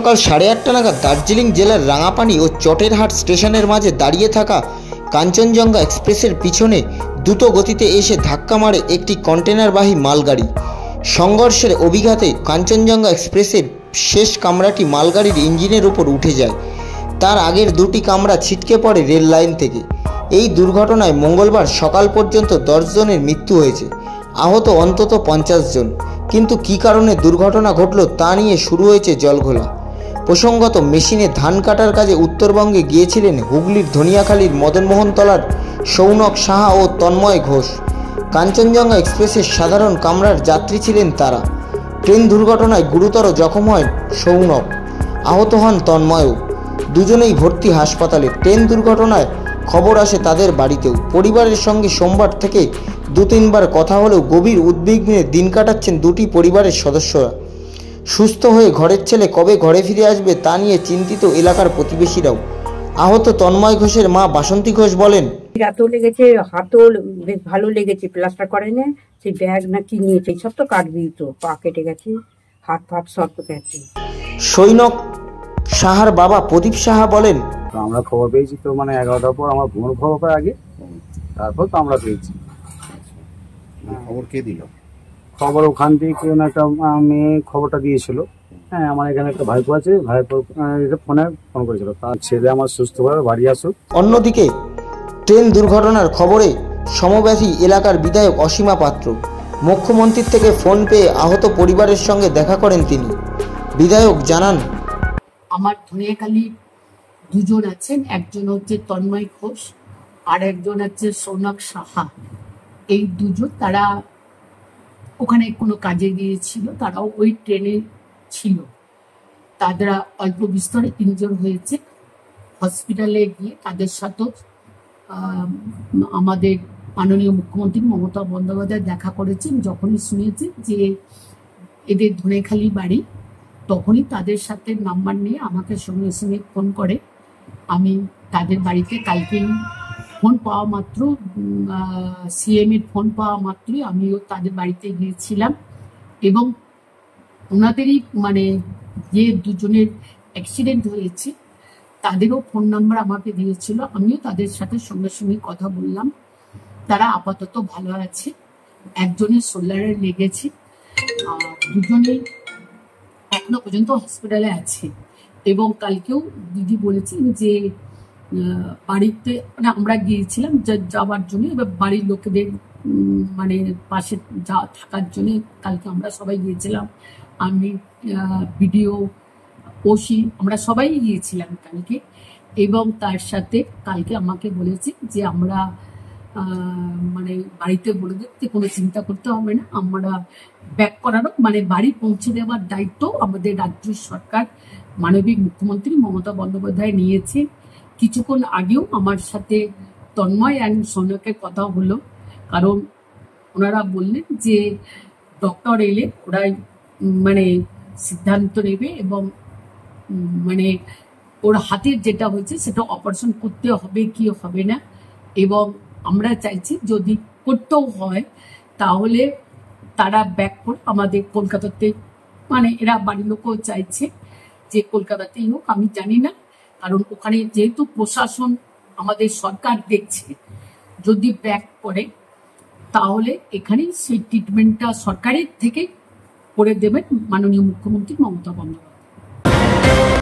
সকাল 8:30 নাগাদ দার্জিলিং জেলার রাঙাপানি ও চটেরহাট স্টেশনের মাঝে দাঁড়িয়ে থাকা কাঞ্চনজঙ্ঘা এক্সপ্রেসের পিছনে দ্রুত গতিতে এসে ধাক্কা মারে একটি কন্টেনারবাহী মালগাড়ি। সংঘর্ষের অভিঘাতে কাঞ্চনজঙ্ঘা এক্সপ্রেসের শেষ কামরাটি মালগাড়ির ইঞ্জিনের উপর উঠে যায়। তার আগের দুটি কামরা ছিটকে পড়ে রেল লাইন থেকে। এই দুর্ঘটনায় মঙ্গলবার সকাল পর্যন্ত 10 জনের মৃত্যু হয়েছে, আহত অন্তত 50 জন। কিন্তু কী কারণে দুর্ঘটনা ঘটল তা নিয়ে শুরু হয়েছে জলঘোলা। প্রসঙ্গত, মেশিনে ধান কাটার কাজে উত্তরবঙ্গে গিয়েছিলেন হুগলির ধনিয়াখালীর মদনমোহনতলার সৌনক সাহা ও তন্ময় ঘোষ। কাঞ্চনজঙ্ঘা এক্সপ্রেসের সাধারণ কামরার যাত্রী ছিলেন তারা। ট্রেন দুর্ঘটনায় গুরুতর জখম হয় সৌনক, আহত হন তন্ময়ও। দুজনেই ভর্তি হাসপাতালে। ট্রেন দুর্ঘটনায় খবর আসে তাদের বাড়িতেও। পরিবারের সঙ্গে সোমবার থেকে 2-3 বার কথা হলেও গভীর উদ্বিগ্নে দিন কাটাচ্ছেন দুটি পরিবারের সদস্যরা। সুস্থ হয়ে ঘরের ছেলে কবে ঘরে ফিরে আসবে তা নিয়ে চিন্তিত এলাকার প্রতিবেশীরাও। আহত তন্ময় ঘোষের মা বাসন্তী ঘোষ বলেন, রাতও লেগেছে, হাতও বেশ ভালো লেগেছে, প্লাস্টার করেনি, সেই ব্যাগ না কি নিয়েছে সব তো কাটবি, তো পা কেটে গেছে, হাত ফাত সব গেছে। সৈনক সাহার বাবা প্রদীপ সাহা বলেন, আমরা খবর পেয়েছি তো 11টার পর আমার বোন খবর পায় আগে, তারপর তো আমরা পেয়েছি। খবর কে দিল? খবর ওখান থেকে কেউ না একটা মেয়ে খবরটা দিয়েছিল। হ্যাঁ, আমার এখানে একটা ভাইপো আছে, ভাইপো ফোন করেছিল, তার ছেলে আমার সুস্থভাবে বাড়ি আসুক। অন্যদিকে ট্রেন দুর্ঘটনার খবরে সমব্যথী এলাকার বিধায়ক অসীমা পাত্র। মুখ্যমন্ত্রীর থেকে ফোন পেয়ে আহত পরিবারের সঙ্গে দেখা করেন তিনি। বিধায়ক জানান, আমার ধনিয়াখালী দুজন আছেন, একজন হচ্ছে তন্ময় ঘোষ আর একজন হচ্ছে সৌনক সাহা। এই দুজন তারা ওখানে কোনো কাজে গিয়েছিল, তারাও ওই ট্রেনে ছিল। তারা অল্প বিস্তরে 3 জন হয়েছে। হসপিটালে গিয়ে তাদের সাথে আমাদের মাননীয় মুখ্যমন্ত্রী মমতা বন্দ্যোপাধ্যায় দেখা করেছেন। যখনই শুনেছে যে এদের ধনেখালি বাড়ি, তখনই তাদের সাথে নাম্বার নিয়ে আমাকে সঙ্গে সঙ্গে ফোন করে। আমি তাদের বাড়িতে কালকেই ফোন পাওয়া মাত্র, সিএম এর ফোন পাওয়া মাত্রই আমিও তাদের বাড়িতে গিয়েছিলাম এবং ওনাদেরই যে দুজনের অ্যাক্সিডেন্ট হয়েছে তাদেরও ফোন নাম্বার আমাকে দিয়েছিল। আমিও তাদের সাথে সঙ্গে সঙ্গে কথা বললাম। তারা আপাতত ভালো আছে। একজনের শোল্ডারে লেগেছে, দুজনেই এখনো পর্যন্ত হসপিটালে আছে। এবং কালকেও দিদি বলেছেন যে বাড়িতে আমরা গিয়েছিলাম যাওয়ার জন্য, এবার বাড়ির লোকেদের পাশে থাকার জন্য কালকে আমরা সবাই গিয়েছিলাম। আমি, বিডিও, ওসি, আমরা সবাই গিয়েছিলাম কালকে। এবং তার সাথে কালকে আমাকে বলেছে যে আমরা বাড়িতে বলে দিতে কোনো চিন্তা করতে হবে না, আমরা ব্যাক করারও বাড়ি পৌঁছে দেওয়ার দায়িত্ব আমাদের রাজ্য সরকার, মাননীয় মুখ্যমন্ত্রী মমতা বন্দ্যোপাধ্যায় নিয়েছে। কিছুক্ষণ আগেও আমার সাথে তন্ময় অ্যান্ড সৌনকের কথা হলো, কারণ ওনারা বললেন যে ডক্টর এলে ওরাই সিদ্ধান্ত নেবে এবং ওর হাতের যেটা হয়েছে সেটা অপারেশন করতে হবে কি হবে না। এবং আমরা চাইছি যদি করতেও হয় তাহলে তারা ব্যাক করে আমাদের কলকাতাতে, এরা বাড়ির লোকও চাইছে যে কলকাতাতেই হোক। আমি জানি না, কারণ ওখানে যেহেতু প্রশাসন আমাদের সরকার দেখছে, যদি ব্যাক করে তাহলে এখানেই সেই ট্রিটমেন্টটা সরকারের থেকে করে দেবেন মাননীয় মুখ্যমন্ত্রী মমতা বন্দ্যোপাধ্যায়।